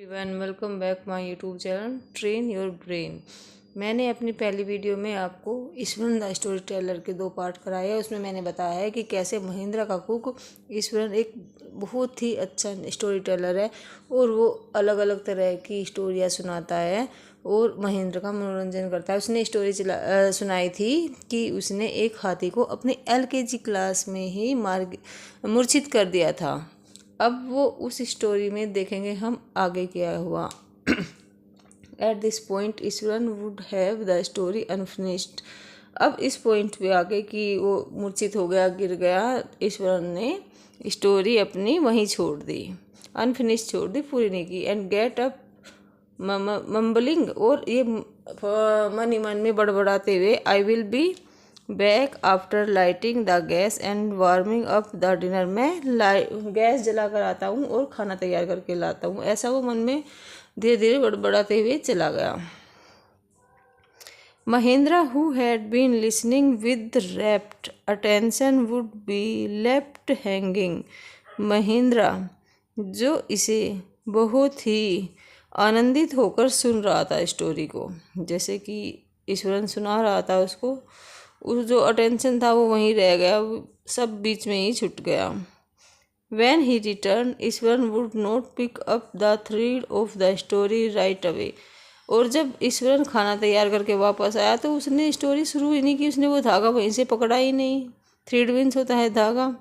Everyone welcome back my YouTube channel train your brain. मैंने अपनी पहली वीडियो में आपको ईश्वरन द स्टोरी टेलर के 2 पार्ट कराए हैं। उसमें मैंने बताया है कि कैसे महेंद्र का कुक ईश्वरन एक बहुत ही अच्छा स्टोरी टेलर है और वो अलग अलग तरह की स्टोरियाँ सुनाता है और महेंद्र का मनोरंजन करता है। उसने स्टोरी सुनाई थी कि उसने एक हाथी को अपने LKG क्लास में ही मूर्छित कर दिया था। अब वो उस स्टोरी में देखेंगे हम आगे क्या हुआ। At this point Eswaran would have the story unfinished. अब इस पॉइंट पे आके कि वो मूर्छित हो गया, गिर गया, ईश्वरन ने स्टोरी अपनी वहीं छोड़ दी, अनफिनिश छोड़ दी, पूरी नहीं की। एंड गेट अप मम्बलिंग, और ये मन ही मन में बड़बड़ाते हुए, I will be back after lighting the gas and warming up the dinner. मैं गैस जलाकर आता हूँ और खाना तैयार करके लाता हूँ, ऐसा वो मन में धीरे धीरे बड़बड़ाते हुए चला गया। Mahendra, who had been listening with rapt attention, would be left hanging. Mahendra, जो इसे बहुत ही आनंदित होकर सुन रहा था स्टोरी को, जैसे कि ईश्वरन सुना रहा था उसको, उस जो अटेंशन था वो वहीं रह गया, सब बीच में ही छूट गया। When he returned, Eswaran would not pick up the thread of the story right away. और जब ईश्वरन खाना तैयार करके वापस आया तो उसने स्टोरी शुरू ही नहीं की, उसने वो धागा वहीं से पकड़ा ही नहीं। थ्रेड मीन्स होता है धागा,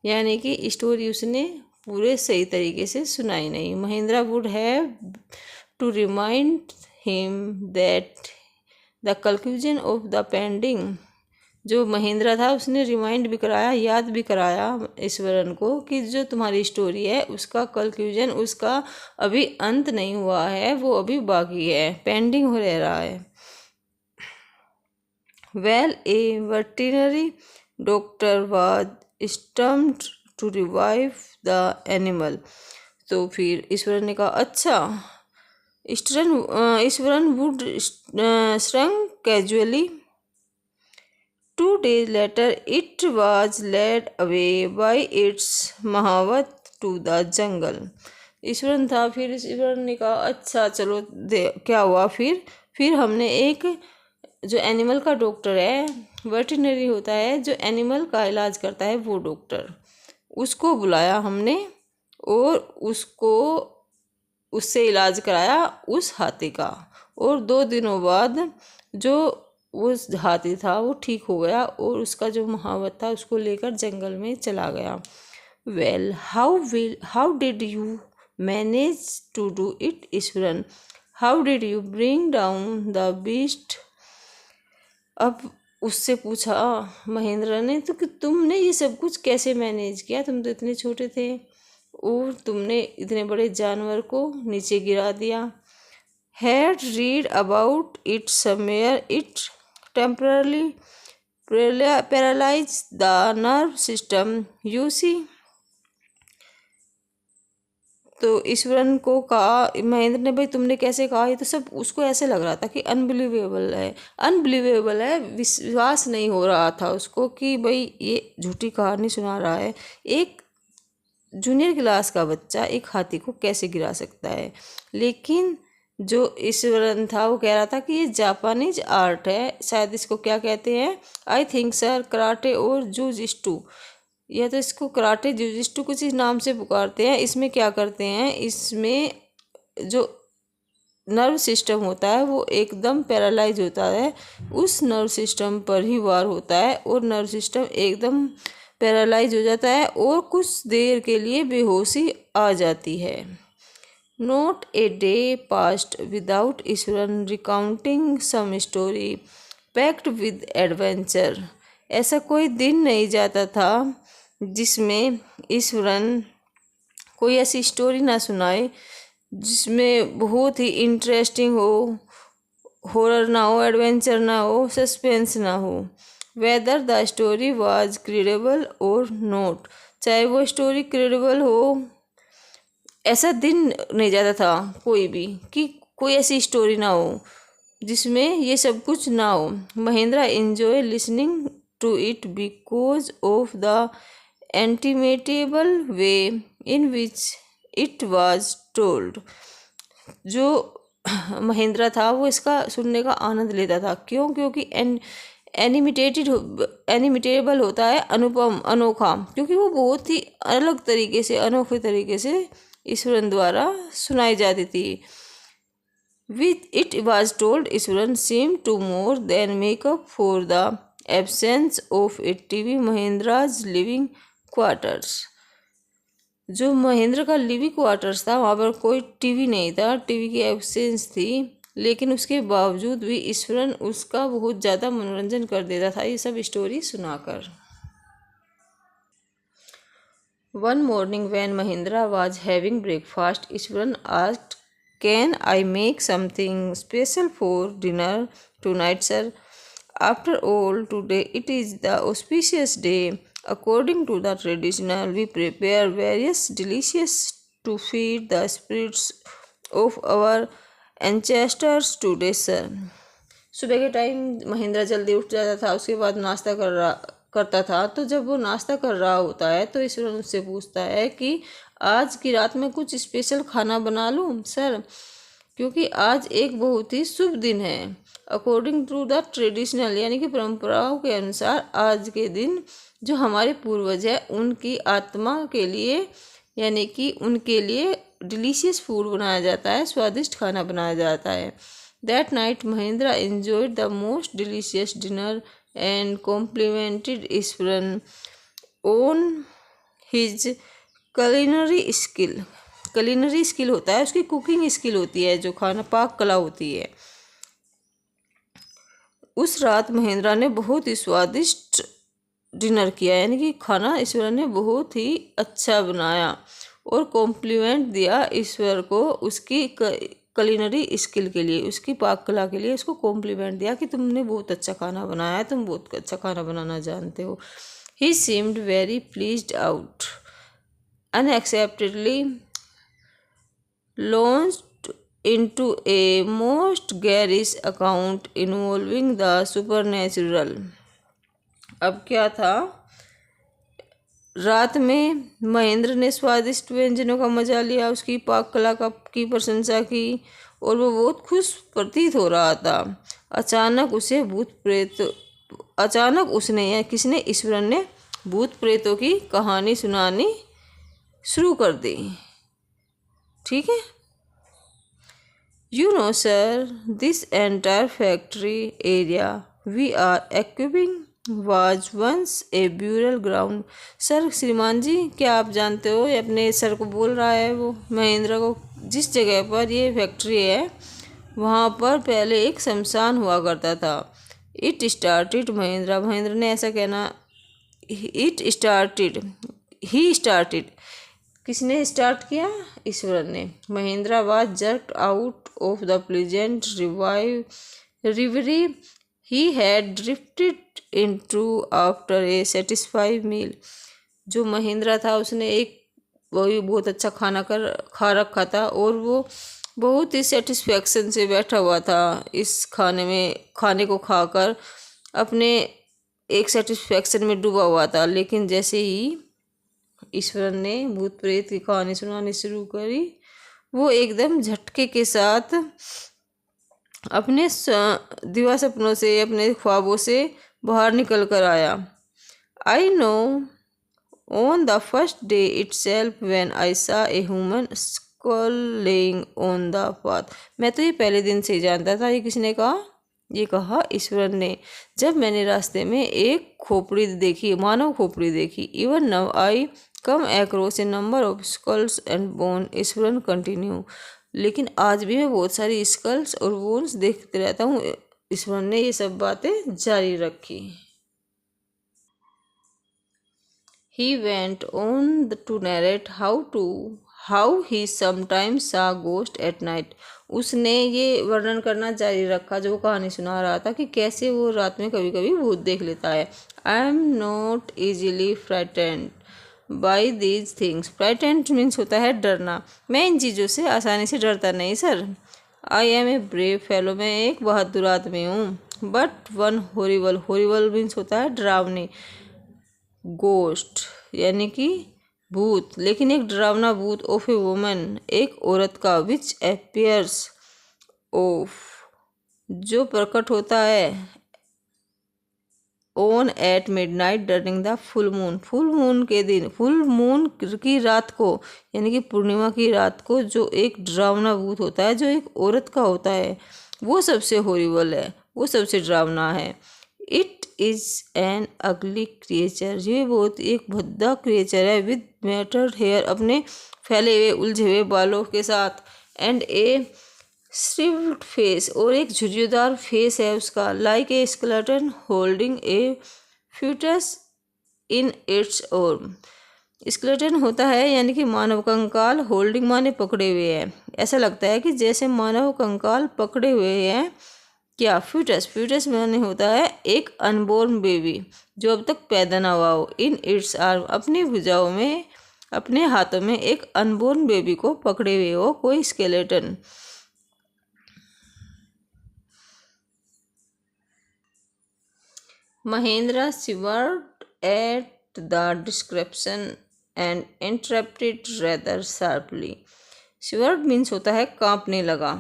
यानी कि स्टोरी उसने पूरे सही तरीके से सुनाई नहीं। Mahendra would have to remind him that the conclusion of the pending. जो महेंद्र था उसने रिमाइंड भी कराया, याद भी कराया ईश्वरन को कि जो तुम्हारी स्टोरी है उसका कंक्लूजन, उसका अभी अंत नहीं हुआ है, वो अभी बाकी है, पेंडिंग हो रहा है। Well, a veterinary doctor was stumped to revive the animal. तो फिर ईश्वरन ने कहा, अच्छा। Iswaran would shrunk casually. 2 days later, it was led away by its महावत to the jungle. ईश्वरन था, फिर ईश्वरन ने कहा, अच्छा चलो क्या हुआ। फिर हमने एक जो एनिमल का डॉक्टर है, वेटरनरी होता है जो एनिमल का इलाज करता है, वो डॉक्टर, उसको बुलाया हमने और उससे इलाज कराया उस हाथी का। और 2 दिनों बाद जो उस हाथी था वो ठीक हो गया और उसका जो महावत था उसको लेकर जंगल में चला गया। Well, how did you manage to do it Iswaran? How did you bring down the beast? अब उससे पूछा महेंद्र ने, तो कि तुमने ये सब कुछ कैसे मैनेज किया? तुम तो इतने छोटे थे और तुमने इतने बड़े जानवर को नीचे गिरा दिया। Had read about it somewhere. It temporarily paralyzed the nerve system. You see. तो ईश्वरन को कहा, महेंद्र ने, भाई तुमने कैसे कहा? ये तो सब उसको ऐसे लग रहा था कि अनबिलीवेबल है, विश्वास नहीं हो रहा था उसको कि भाई ये झूठी कहानी सुना रहा है। एक जूनियर क्लास का बच्चा एक हाथी को कैसे गिरा सकता है? लेकिन जो ईश्वरन था वो कह रहा था कि ये जापानीज आर्ट है, शायद इसको क्या कहते हैं, आई थिंक सर कराटे और जूजिस्टू, या तो इसको कराटे जूजिस्टू कुछ इस नाम से पुकारते हैं। इसमें क्या करते हैं, इसमें जो नर्व सिस्टम होता है वो एकदम पैरालाइज होता है, उस नर्व सिस्टम पर ही वार होता है और नर्व सिस्टम एकदम पैरालाइज हो जाता है और कुछ देर के लिए बेहोशी आ जाती है। Not a day passed without Eswaran recounting some story packed with adventure. ऐसा कोई दिन नहीं जाता था जिसमें ईश्वरन कोई ऐसी स्टोरी ना सुनाए जिसमें बहुत ही इंटरेस्टिंग हो, हॉरर ना हो, एडवेंचर ना हो, सस्पेंस ना हो। Whether the story was credible और नॉट, चाहे वो स्टोरी क्रेडिबल हो, ऐसा दिन नहीं जाता था कोई भी कि कोई ऐसी स्टोरी ना हो जिसमें ये सब कुछ ना हो। Mahendra enjoy listening to it because of the inimitable way in which it was told. जो महेंद्र था वो इसका सुनने का आनंद लेता था। क्यों? क्योंकि एनिमिटेबल होता है अनुपम, अनोखा, क्योंकि वो बहुत ही अलग तरीके से, अनोखे तरीके से ईश्वरन द्वारा सुनाई जाती थी। With it was told, Eswaran seemed to more than make up for the absence of a TV Mahendra's living quarters। जो महेंद्र का लिविंग क्वार्टर्स था वहाँ पर कोई टीवी नहीं था, टीवी की एब्सेंस थी, लेकिन उसके बावजूद भी ईश्वरन उसका बहुत ज़्यादा मनोरंजन कर देता था ये सब स्टोरी सुनाकर। One morning when Mahindra was having breakfast, Eswaran asked, "Can I make something special for dinner tonight, sir? After all, today it is the auspicious day. According to the traditional, we prepare various delicious to feed the spirits of our ancestors today, sir." सुबह के time Mahendra जल्दी उठ जाता था, उसके बाद नाश्ता करता था। तो जब वो नाश्ता कर रहा होता है तो ईश्वरन उससे पूछता है कि आज की रात में कुछ स्पेशल खाना बना लूँ सर, क्योंकि आज एक बहुत ही शुभ दिन है। अकॉर्डिंग टू द ट्रेडिशनल, यानी कि परंपराओं के अनुसार आज के दिन जो हमारे पूर्वज हैं उनकी आत्मा के लिए, यानी कि उनके लिए डिलीशियस फूड बनाया जाता है, स्वादिष्ट खाना बनाया जाता है। That night Mahendra enjoyed the most delicious dinner and complimented Eswaran on his culinary skill. culinary skill होता है उसकी कुकिंग स्किल होती है, जो खाना पाक कला होती है। उस रात महेंद्र ने बहुत ही स्वादिष्ट डिनर किया, यानी कि खाना ईश्वर ने बहुत ही अच्छा बनाया और कॉम्प्लीमेंट दिया ईश्वर को उसकी culinary स्किल के लिए, उसकी पाक कला के लिए उसको कॉम्प्लीमेंट दिया कि तुमने बहुत अच्छा खाना बनाया है, तुम बहुत अच्छा खाना बनाना जानते हो। ही seemed very pleased out, unexpectedly launched into a most garish account involving the supernatural। अब क्या था, रात में महेंद्र ने स्वादिष्ट व्यंजनों का मजा लिया, उसकी पाक कला की प्रशंसा की और वो बहुत खुश प्रतीत हो रहा था। अचानक उसने या किसने, ईश्वरन ने भूत प्रेतों की कहानी सुनानी शुरू कर दी। ठीक है। You know, sir, this entire factory area we are equipping was once a burial ground। Sir, श्रीमान जी, क्या आप जानते हो, ये अपने सर को बोल रहा है वो महेंद्र को, जिस जगह पर ये फैक्ट्री है वहाँ पर पहले एक शमशान हुआ करता था। इट स्टार्टेड महेंद्र ने ऐसा कहना, ही स्टार्टेड, किसने स्टार्ट किया, ईश्वरन ने। Mahendra was just out of the pleasant reverie he had drifted into after a satisfied meal. जो महेंद्र था उसने एक वही बहुत अच्छा खाना खा रखा था और वो बहुत ही सेटिस्फैक्शन से बैठा हुआ था इस खाने को खाकर, अपने एक सेटिस्फैक्शन में डूबा हुआ था। लेकिन जैसे ही ईश्वरन ने भूत प्रेत की कहानी सुनानी शुरू करी, वो एकदम झटके के साथ अपने दिवा सपनों से, अपने ख्वाबों से बाहर निकल कर आया। I know on the first day itself when I saw a human school laying on the path. मैं तो ये पहले दिन से ही जानता था। ये किसने कहा, ये कहा ईश्वरन ने, जब मैंने रास्ते में एक खोपड़ी देखी, मानव खोपड़ी देखी। Even now I come across a number of skulls and bone, Iswaran continue. लेकिन आज भी मैं बहुत सारी स्कल्स और बोन्स देखते रहता हूँ। ईश्वरन ने ये सब बातें जारी रखी। He went on to narrate how he sometimes saw ghost at night। उसने ये वर्णन करना जारी रखा, जो कहानी सुना रहा था, कि कैसे वो रात में कभी कभी भूत देख लेता है। I am not easily frightened by these things। frightened means होता है डरना। मैं इन चीज़ों से आसानी से डरता नहीं sir. I am a brave fellow, मैं एक बहादुर आदमी हूँ। But one horrible मीन्स होता है डरावनी। गोस्ट यानी कि भूत, लेकिन एक डरावना भूत ऑफ ए वुमन, एक औरत का, विच अपियर्स ऑफ, जो प्रकट होता है, on at midnight during the full moon, full moon के दिन, फुल मून की रात को, यानी कि पूर्णिमा की रात को, जो एक डरावना भूत होता है, जो एक औरत का होता है, वो सबसे हॉरिबल है, वो सबसे डरावना है। इट इज़ एन अगली क्रिएचर, ये बहुत एक भद्दा क्रिएचर है, विद मैटर्ड हेयर, अपने फैले हुए उलझे हुए बालों के साथ, एंड ए श्रिव्ड फेस, और एक झुर्रीदार फेस है उसका, like a skeleton holding A foetus in its arm. Skeleton होता है यानी कि मानव कंकाल, होल्डिंग माने पकड़े हुए है, ऐसा लगता है कि जैसे मानव कंकाल पकड़े हुए हैं। क्या? फ्यूटस, फ्यूटस माने होता है एक अनबोर्न बेबी जो अब तक पैदा ना हुआ हो, इन इट्स आर्म, अपनी भुजाओं में, अपने हाथों में एक अनबोर्न बेबी को पकड़े हुए हो कोई skeleton. Mahendra shivered at the description and interrupted rather sharply. शिवर्ड means होता है कांपने लगा।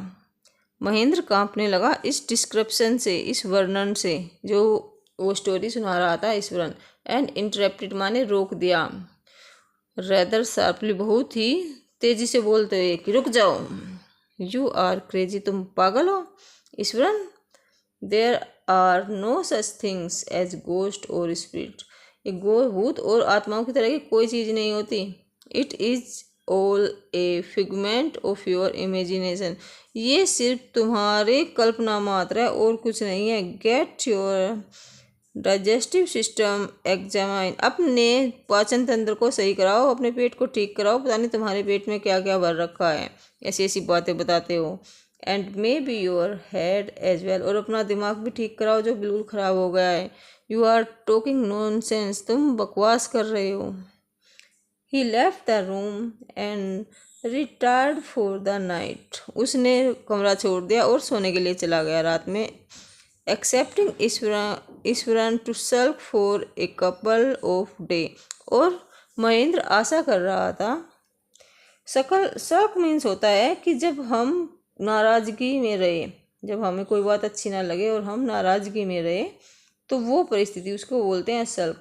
महेंद्र कांपने लगा इस डिस्क्रिप्शन से, इस वर्णन से, जो वो स्टोरी सुना रहा था ईश्वरन। एंड इंटरप्टेड माने रोक दिया, रेदर शार्पली बहुत ही तेजी से बोलते हुए कि रुक जाओ। यू आर क्रेजी, तुम पागल हो Iswaran. There are no such things as ghost और स्पिरिट, ये भूत और आत्माओं की तरह की कोई चीज़ नहीं होती। It is all A figment of your imagination, ये सिर्फ तुम्हारे कल्पना मात्र है और कुछ नहीं है। Get your digestive system examine, अपने पाचन तंत्र को सही कराओ, अपने पेट को ठीक कराओ, पता नहीं तुम्हारे पेट में क्या क्या भर रखा है, ऐसी ऐसी बातें बताते हो। And may be your head as well, और अपना दिमाग भी ठीक कराओ जो बिल्कुल ख़राब हो गया है। यू आर टॉकिंग नॉनसेंस, तुम बकवास कर रहे हो। He left the room and retired for the night, उसने कमरा छोड़ दिया और सोने के लिए चला गया रात में। Excepting Eswaran to sulk for a couple of day, और महेंद्र आशा कर रहा था। शक मीन्स होता है कि जब हम नाराज़गी में रहे, जब हमें कोई बात अच्छी ना लगे और हम नाराज़गी में रहे, तो वो परिस्थिति उसको बोलते हैं शक,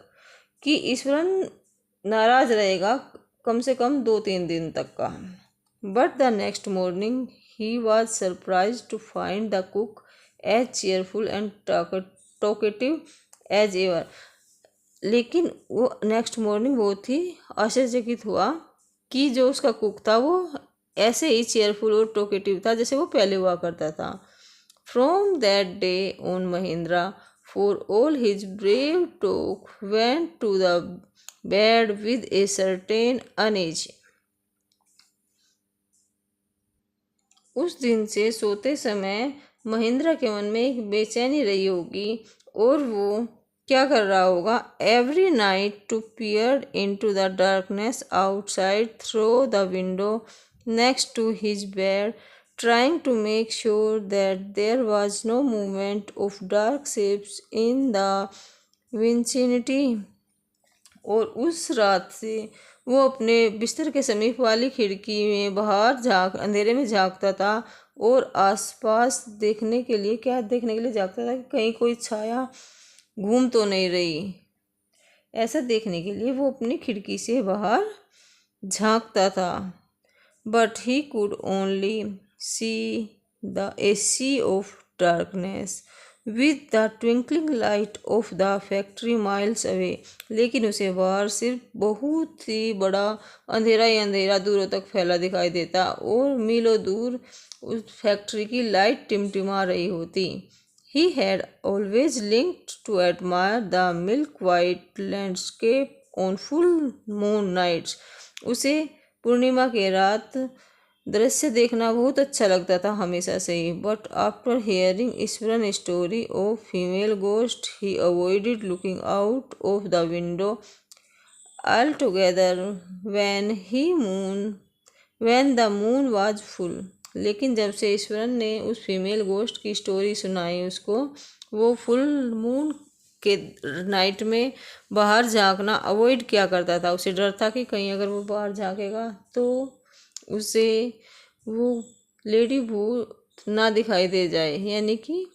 कि ईश्वरन नाराज़ रहेगा कम से कम 2-3 दिन तक का। But the next morning he was surprised to find the cook as cheerful and talkative as ever, लेकिन वो नेक्स्ट मॉर्निंग बहुत ही आश्चर्यचकित हुआ कि जो उसका कुक था वो ऐसे ही चेयरफुल और टॉकेटिव था जैसे वो पहले हुआ करता था। From that day on Mahendra, for all his brave talk, went to the bed with a certain unease, उस दिन से सोते समय महेंद्र के मन में एक बेचैनी रही होगी, और वो क्या कर रहा होगा। Every night to peer into the darkness outside through the window next to his bed, trying to make sure that there was no movement of dark shapes in the vicinity, और उस रात से वो अपने बिस्तर के समीप वाली खिड़की में बाहर अंधेरे में झांकता था, और आसपास देखने के लिए, क्या देखने के लिए झांकता था कि कहीं कोई छाया घूम तो नहीं रही, ऐसा देखने के लिए वो अपनी खिड़की से बाहर झांकता था। But he could only see the a sea of darkness with the twinkling light of the factory miles away, लेकिन उसे बाहर सिर्फ बहुत ही बड़ा अंधेरा ही अंधेरा दूरों तक फैला दिखाई देता, और मीलों दूर उस फैक्ट्री की लाइट टिमटिमा रही होती। He had always linked to admire the milk white landscape on full moon nights. उसे पूर्णिमा के रात दृश्य देखना बहुत अच्छा लगता था हमेशा से ही। But after hearing Eswaran story of female ghost he avoided looking out of the window altogether when the moon was full. लेकिन जब से ईश्वरन ने उस फीमेल गोस्ट की स्टोरी सुनाई उसको, वो फुल मून के नाइट में बाहर झांकना अवॉइड किया करता था। उसे डर था कि कहीं अगर वो बाहर झांकेगा तो उसे वो लेडी भूत ना दिखाई दे जाए, यानी कि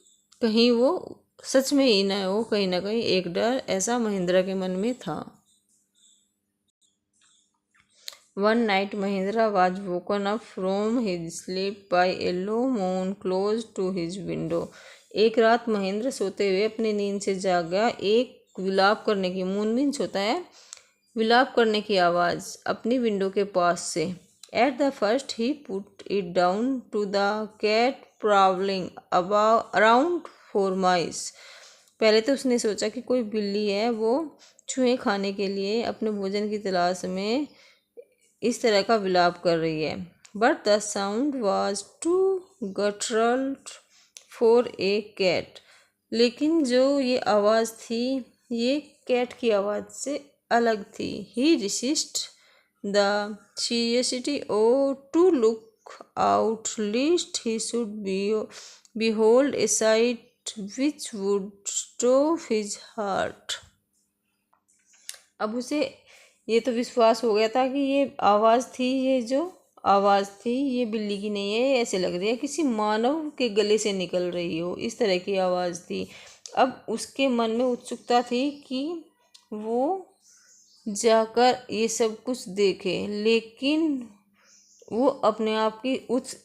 कहीं वो सच में ही ना कहीं एक डर ऐसा महेंद्र के मन में था। One night Mahendra was woken up from his sleep by a low moan close to his window. एक रात महेंद्र सोते हुए अपनी नींद से जाग गया एक विलाप करने की, मून मीन्स होता है विलाप करने की आवाज़ अपनी विंडो के पास से। At the first he put it down to the cat prowling around for mice. पहले तो उसने सोचा कि कोई बिल्ली है वो चूहे खाने के लिए अपने भोजन की तलाश में इस तरह का विलाप कर रही है। But the sound was too guttural for a cat. लेकिन जो ये आवाज़ थी ये कैट की आवाज़ से अलग थी। ही रिसिस्ट द क्यूरियोसिटी ओ to look out lest he should behold a sight which would stop his heart। अब उसे ये तो विश्वास हो गया था कि ये आवाज़ थी, ये जो आवाज़ थी ये बिल्ली की नहीं है, ऐसे लग रही है किसी मानव के गले से निकल रही हो, इस तरह की आवाज़ थी। अब उसके मन में उत्सुकता थी कि वो जाकर ये सब कुछ देखे, लेकिन वो अपने आप की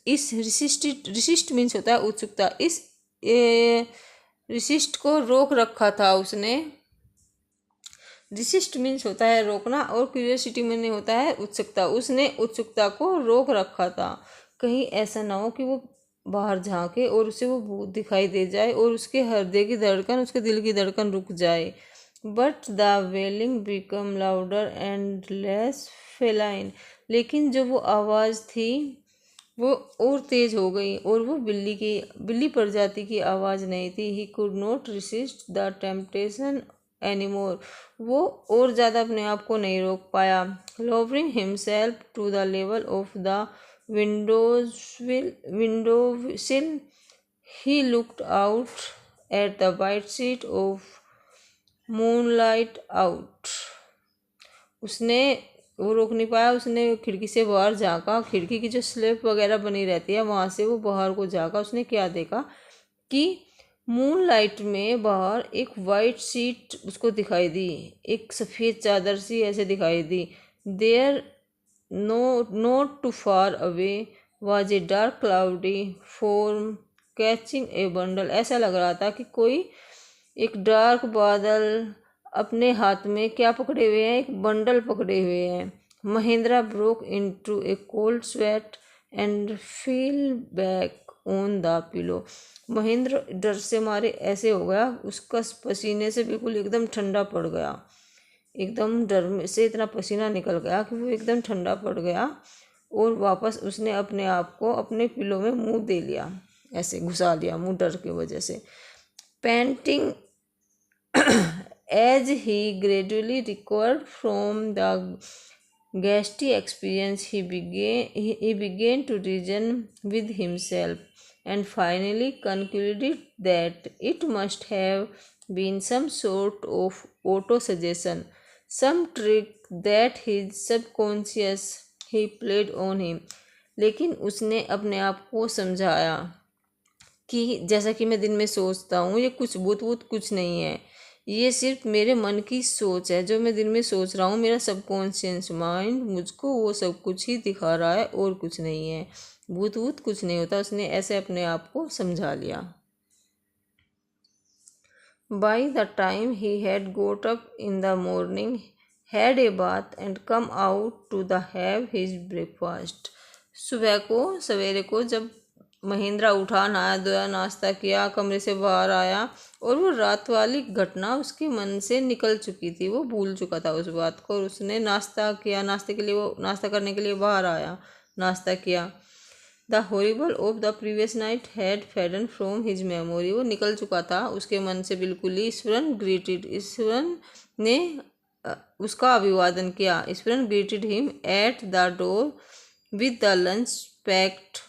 इस रिसिस्ट मीन्स होता है उत्सुकता, इस रिसिस्ट को रोक रखा था उसने। रिसिस्ट मीन्स होता है रोकना और क्यूरियोसिटी मीन्स होता है उत्सुकता। उसने उत्सुकता को रोक रखा था, कहीं ऐसा ना हो कि वो बाहर झांके और उसे वो भूत दिखाई दे जाए और उसके हृदय की धड़कन, उसके दिल की धड़कन रुक जाए। But the wailing become louder and less feline. लेकिन जो वो आवाज़ थी वो और तेज हो गई और वो बिल्ली प्रजाति की आवाज़ नहीं थी। He could not resist the temptation anymore. वो और ज़्यादा अपने आप को नहीं रोक पाया। Lowering himself to the level of the window sill he looked out at the white sheet of moonlight out. उसने वो रोक नहीं पाया, उसने खिड़की से बाहर झाँका। खिड़की की जो स्लैब वगैरह बनी रहती है वहाँ से वो बाहर को झाँका। उसने क्या देखा कि मून लाइट में बाहर एक वाइट शीट उसको दिखाई दी, एक सफ़ेद चादर सी ऐसे दिखाई दी। There not too far away was a dark cloudy form catching a bundle. ऐसा लग रहा था कि कोई एक डार्क बादल अपने हाथ में क्या पकड़े हुए हैं, एक बंडल पकड़े हुए हैं। Mahindra broke into A cold sweat and feel back on the pillow. Mahendra डर से मारे ऐसे हो गया, उसका पसीने से बिल्कुल एकदम ठंडा पड़ गया, एकदम डर में से इतना पसीना निकल गया कि वो एकदम ठंडा पड़ गया और वापस उसने अपने आप को अपने पिलो में मुंह दे लिया, ऐसे घुसा लिया मुंह डर की वजह से। Painting as he gradually recovered from the ghastly experience, he began to reason with himself and finally concluded that it must have been some sort of auto-suggestion, some trick that his subconscious he played on him। लेकिन उसने अपने आप को समझाया कि जैसा कि मैं दिन में सोचता हूँ ये कुछ भूत कुछ नहीं है, ये सिर्फ मेरे मन की सोच है। जो मैं दिन में सोच रहा हूँ मेरा सबकॉन्शियस माइंड मुझको वो सब कुछ ही दिखा रहा है और कुछ नहीं है, भूत कुछ नहीं होता। उसने ऐसे अपने आप को समझा लिया। By the time he had got up in the morning, had a bath and come out to the have his breakfast. सवेरे को जब महेंद्रा उठा, नहाया धोया, नाश्ता किया, कमरे से बाहर आया और वो रात वाली घटना उसके मन से निकल चुकी थी, वो भूल चुका था उस बात को। और उसने नाश्ता किया, नाश्ता करने के लिए बाहर आया, नाश्ता किया। The horrible of the previous night had faded from his memory. वो निकल चुका था उसके मन से बिल्कुल ही। ईश्वरन ने उसका अभिवादन किया। Eswaran greeted him at the door with the lunch packed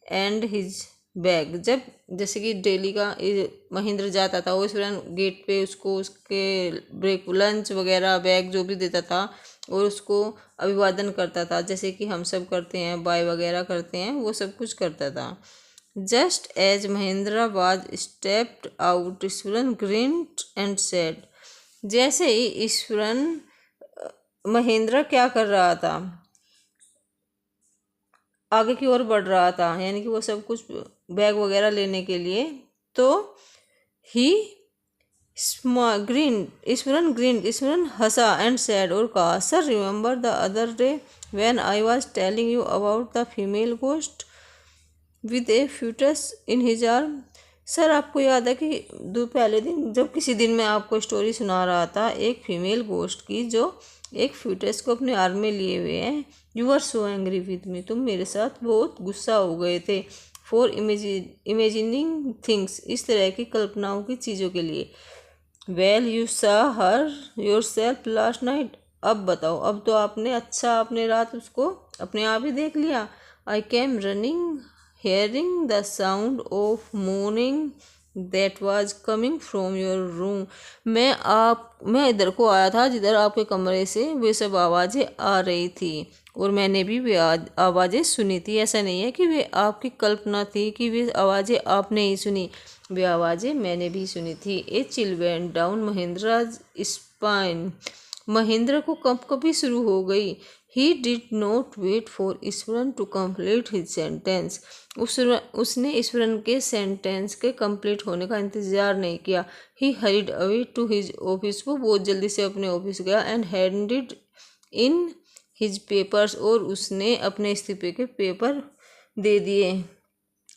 and his bag. जब जैसे कि डेली का महेंद्र जाता था, वो ईश्वरन गेट पे उसको उसके ब्रेक लंच वगैरह बैग जो भी देता था और उसको अभिवादन करता था, जैसे कि हम सब करते हैं, बाय वगैरह करते हैं, वो सब कुछ करता था। Just as Mahendra was stepped out, Ishwaran grinned and said. जैसे ही ईश्वरन महेंद्र क्या कर रहा था, आगे की ओर बढ़ रहा था, यानी कि वो सब कुछ बैग वगैरह लेने के लिए, तो ही ईश्वरन हंसा एंड सैड और कहा, sir remember the other day when I was telling you about the female ghost with A foetus in his arm. Sir आपको याद है कि पहले दिन जब किसी दिन मैं आपको स्टोरी सुना रहा था एक फीमेल गोस्ट की जो एक फ्यूटस को अपने आर्म में लिए हुए हैं। You are so angry with me, तुम मेरे साथ बहुत गुस्सा हो गए थे। फॉर इमेजिनिंग थिंग्स, इस तरह की कल्पनाओं की चीज़ों के लिए। वेल यू सा हर योर सेल्फ लास्ट नाइट, अब बताओ, अब तो आपने आपने रात उसको अपने आप ही देख लिया। I came running hearing the sound of moaning that was coming from your room। मैं इधर को आया था जिधर आपके कमरे से वे सब आवाज़ें आ रही थी और मैंने भी वे आवाज़ें सुनी थी। ऐसा नहीं है कि वे आपकी कल्पना थी कि वे आवाज़ें आपने ही सुनी, वे आवाज़ें मैंने भी सुनी थी। A chill went down Mahendra's spine, Mahendra को कंपकपी शुरू हो गई। He did not wait for Eswaran to complete his sentence। उसने ईश्वरन के सेंटेंस के कंप्लीट होने का इंतजार नहीं किया। He hurried away to his office, वो बहुत जल्दी से अपने ऑफिस गया and handed in his papers, और उसने अपने इस्तीफे के पेपर दे दिए।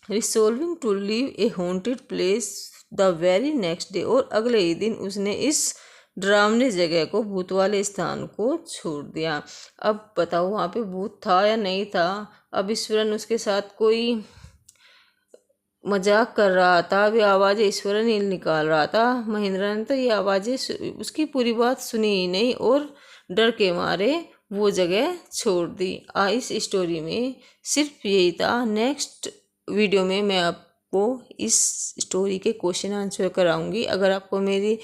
Resolving to leave a haunted place the very next day, और अगले ही दिन उसने इस डरावनी जगह को, भूत वाले स्थान को छोड़ दिया। अब बताओ वहाँ पे भूत था या नहीं था। अब ईश्वरन उसके साथ कोई मजाक कर रहा था, वे आवाज़ें ईश्वरन ही निकाल रहा था। महेंद्र ने तो ये आवाज़ें उसकी पूरी बात सुनी ही नहीं और डर के मारे वो जगह छोड़ दी। इस स्टोरी में सिर्फ यही था। नेक्स्ट वीडियो में मैं आपको इस स्टोरी के क्वेश्चन आंसर कराऊंगी। अगर आपको मेरी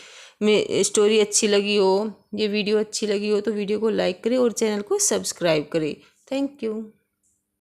स्टोरी अच्छी लगी हो, ये वीडियो अच्छी लगी हो, तो वीडियो को लाइक करें और चैनल को सब्सक्राइब करें। Thank you.